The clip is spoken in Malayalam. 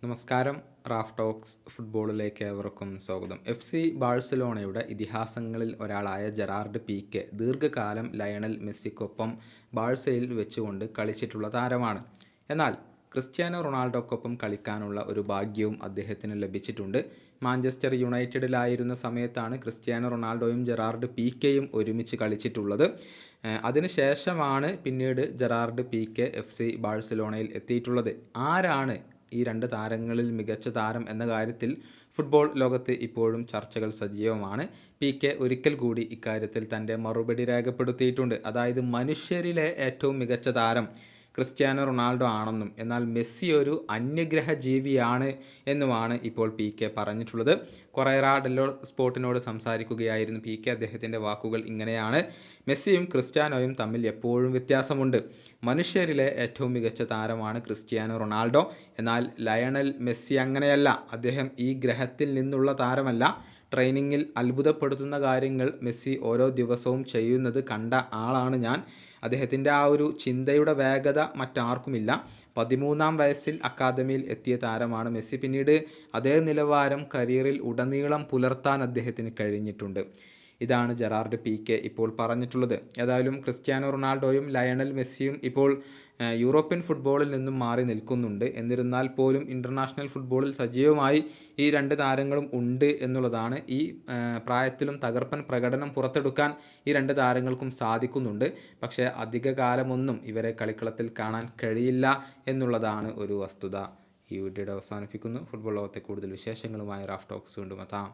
നമസ്കാരം. റാഫ് ടോക്സ് ഫുട്ബോളിലേക്ക് ഏവർക്കും സ്വാഗതം. FC ബാഴ്സലോണയുടെ ഇതിഹാസങ്ങളിൽ ഒരാളായ ജെറാർഡ് പീക്കെ ദീർഘകാലം ലയണൽ മെസ്സിക്കൊപ്പം ബാഴ്സയിൽ വെച്ചുകൊണ്ട് കളിച്ചിട്ടുള്ള താരമാണ്. എന്നാൽ ക്രിസ്ത്യാനോ റൊണാൾഡോക്കൊപ്പം കളിക്കാനുള്ള ഒരു ഭാഗ്യവും അദ്ദേഹത്തിന് ലഭിച്ചിട്ടുണ്ട്. മാഞ്ചസ്റ്റർ യുണൈറ്റഡിലായിരുന്ന സമയത്താണ് ക്രിസ്ത്യാനോ റൊണാൾഡോയും ജെറാർഡ് പീക്കെയും ഒരുമിച്ച് കളിച്ചിട്ടുള്ളത്. അതിനുശേഷമാണ് പിന്നീട് ജെറാർഡ് പീക്കെ FC ബാഴ്സലോണയിൽ എത്തിയിട്ടുള്ളത്. ആരാണ് ഈ രണ്ട് താരങ്ങളിൽ മികച്ച താരം എന്ന കാര്യത്തിൽ ഫുട്ബോൾ ലോകത്ത് ഇപ്പോഴും ചർച്ചകൾ സജീവമാണ്. പീക്കെ ഒരിക്കൽ കൂടി ഇക്കാര്യത്തിൽ തൻ്റെ മറുപടി രേഖപ്പെടുത്തിയിട്ടുണ്ട്. അതായത് മനുഷ്യരിലെ ഏറ്റവും മികച്ച താരം ക്രിസ്ത്യാനോ റൊണാൾഡോ ആണെന്നും എന്നാൽ മെസ്സി ഒരു അന്യഗ്രഹ ജീവിയാണ് എന്നുമാണ് ഇപ്പോൾ പീക്കെ പറഞ്ഞിട്ടുള്ളത്. കൊറേറ ഡെല്ലോ സ്പോർട്ടിനോട് സംസാരിക്കുകയായിരുന്നു പീക്കെ. അദ്ദേഹത്തിൻ്റെ വാക്കുകൾ ഇങ്ങനെയാണ്: മെസ്സിയും ക്രിസ്ത്യാനോയും തമ്മിൽ എപ്പോഴും വ്യത്യാസമുണ്ട്. മനുഷ്യരിലെ ഏറ്റവും മികച്ച താരമാണ് ക്രിസ്ത്യാനോ റൊണാൾഡോ. എന്നാൽ ലയണൽ മെസ്സി അങ്ങനെയല്ല. അദ്ദേഹം ഈ ഗ്രഹത്തിൽ നിന്നുള്ള താരമല്ല. ട്രെയിനിങ്ങിൽ അത്ഭുതപ്പെടുത്തുന്ന കാര്യങ്ങൾ മെസ്സി ഓരോ ദിവസവും ചെയ്യുന്നത് കണ്ട ആളാണ് ഞാൻ. അദ്ദേഹത്തിൻ്റെ ആ ഒരു ചിന്തയുടെ വേഗത മറ്റാർക്കുമില്ല. 13-ാം വയസ്സിൽ അക്കാദമിയിൽ എത്തിയ താരമാണ് മെസ്സി. പിന്നീട് അതേ നിലവാരം കരിയറിൽ ഉടനീളം പുലർത്താൻ അദ്ദേഹത്തിന് കഴിഞ്ഞിട്ടുണ്ട്. ഇതാണ് ജെറാർഡ് പീക്കെ ഇപ്പോൾ പറഞ്ഞിട്ടുള്ളത്. ഏതായാലും ക്രിസ്ത്യാനോ റൊണാൾഡോയും ലയണൽ മെസ്സിയും ഇപ്പോൾ യൂറോപ്യൻ ഫുട്ബോളിൽ നിന്നും മാറി നിൽക്കുന്നുണ്ട്. എന്നിരുന്നാൽ പോലും ഇൻ്റർനാഷണൽ ഫുട്ബോളിൽ സജീവമായി ഈ രണ്ട് താരങ്ങളും ഉണ്ട് എന്നുള്ളതാണ്. ഈ പ്രായത്തിലും തകർപ്പൻ പ്രകടനം പുറത്തെടുക്കാൻ ഈ രണ്ട് താരങ്ങൾക്കും സാധിക്കുന്നുണ്ട്. പക്ഷേ അധിക കാലമൊന്നും ഇവരെ കളിക്കളത്തിൽ കാണാൻ കഴിയില്ല എന്നുള്ളതാണ് ഒരു വസ്തുത. ഈ വീഡിയോയുടെ അവസാനിപ്പിക്കുന്നു. ഫുട്ബോൾ ലോകത്തെ കൂടുതൽ വിശേഷങ്ങളുമായി റാഫ് ടോക്സ് വീണ്ടും എത്താം.